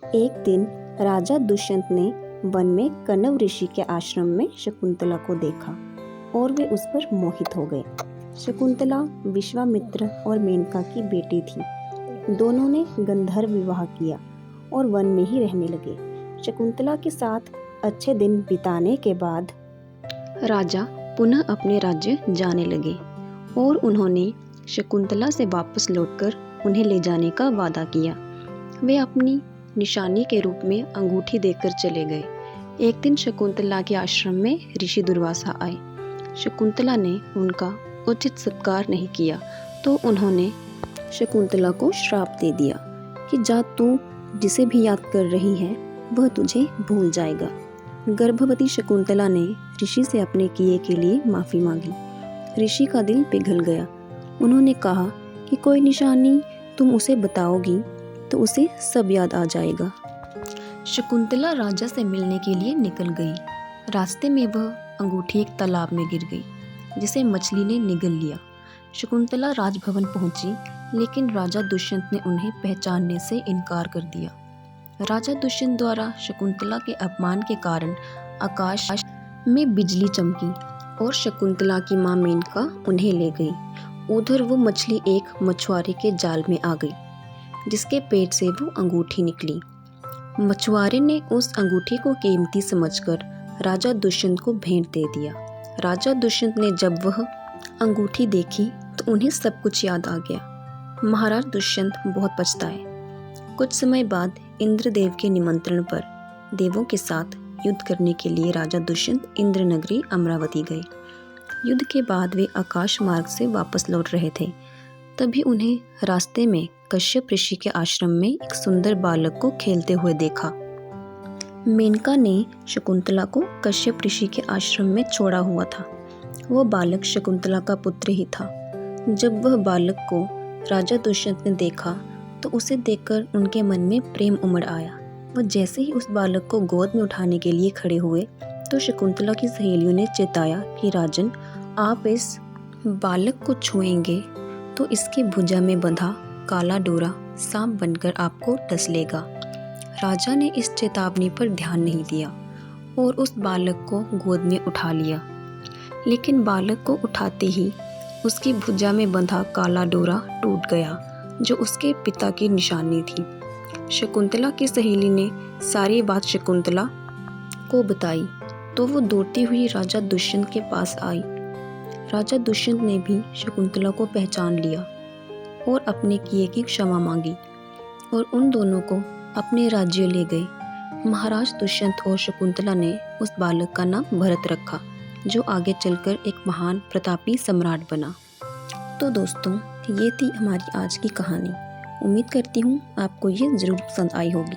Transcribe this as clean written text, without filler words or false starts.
एक दिन राजा दुष्यंत ने वन में कण्व ऋषि के आश्रम में शकुंतला को देखा और वे उस पर मोहित हो गए। शकुंतला विश्वामित्र और मेनका की बेटी थी। दोनों ने गंधर्व विवाह किया और वन में ही रहने लगे। शकुंतला के साथ अच्छे दिन बिताने के बाद राजा पुनः अपने राज्य जाने लगे और उन्होंने शकुंतला से वापस लौटकर उन्हें ले जाने का वादा किया। वे अपनी निशानी के रूप में अंगूठी देकर चले गए। एक दिन शकुंतला के आश्रम में ऋषि दुर्वासा आए। शकुंतला ने उनका उचित सत्कार नहीं किया तो उन्होंने शकुंतला को श्राप दे दिया कि जा तू जिसे भी याद कर रही है वह तुझे भूल जाएगा। गर्भवती शकुंतला ने ऋषि से अपने किए के लिए माफ़ी मांगी। ऋषि का दिल पिघल गया। उन्होंने कहा कि कोई निशानी तुम उसे बताओगी तो उसे सब याद आ जाएगा। शकुंतला राजा से मिलने के लिए निकल गई। रास्ते में वह अंगूठी एक तालाब में गिर गई जिसे मछली ने निगल लिया। शकुंतला राजभवन पहुंची लेकिन राजा दुष्यंत ने उन्हें पहचानने से इनकार कर दिया। राजा दुष्यंत द्वारा शकुंतला के अपमान के कारण आकाश में बिजली चमकी और शकुंतला की मां मेनका उन्हें ले गई। उधर वो मछली एक मछुआरे के जाल में आ गई जिसके पेट से वो अंगूठी निकली। मछुआरे ने उस अंगूठी को कीमती समझकर राजा दुष्यंत को भेंट दे दिया। राजा दुष्यंत ने जब वह अंगूठी देखी तो उन्हें सब कुछ याद आ गया। महाराज दुष्यंत बहुत पछताए। कुछ समय बाद इंद्रदेव के निमंत्रण पर देवों के साथ युद्ध करने के लिए राजा दुष्यंत इंद्र नगरी अमरावती गए। युद्ध के बाद वे आकाश मार्ग से वापस लौट रहे थे। तभी उन्हें रास्ते में कश्यप ऋषि के आश्रम में एक सुंदर बालक को खेलते हुए देखा। मेनका ने शकुंतला को कश्यप ऋषि के आश्रम में छोड़ा हुआ था। वह बालक शकुंतला का पुत्र ही था। जब वह बालक को राजा दुष्यंत ने देखा तो उसे देखकर उनके मन में प्रेम उमड़ आया। वह जैसे ही उस बालक को गोद में उठाने के लिए खड़े हुए तो शकुंतला की सहेलियों ने चेताया कि राजन, आप इस बालक को छुएंगे तो इसके भुजा में बंधा काला डोरा सांप बनकर आपको डस लेगा। राजा ने इस चेतावनी पर ध्यान नहीं दिया और उस बालक को गोद में उठा लिया। लेकिन बालक को उठाते ही उसकी भुजा में बंधा काला डोरा टूट गया जो उसके पिता की निशानी थी। शकुंतला की सहेली ने सारी बात शकुंतला को बताई तो वो दौड़ती हुई राजा दुष्यंत के पास आई। राजा दुष्यंत ने भी शकुंतला को पहचान लिया और अपने किए की क्षमा मांगी और उन दोनों को अपने राज्य ले गए। महाराज दुष्यंत और शकुंतला ने उस बालक का नाम भरत रखा जो आगे चलकर एक महान प्रतापी सम्राट बना। तो दोस्तों, ये थी हमारी आज की कहानी। उम्मीद करती हूँ आपको ये ज़रूर पसंद आई होगी।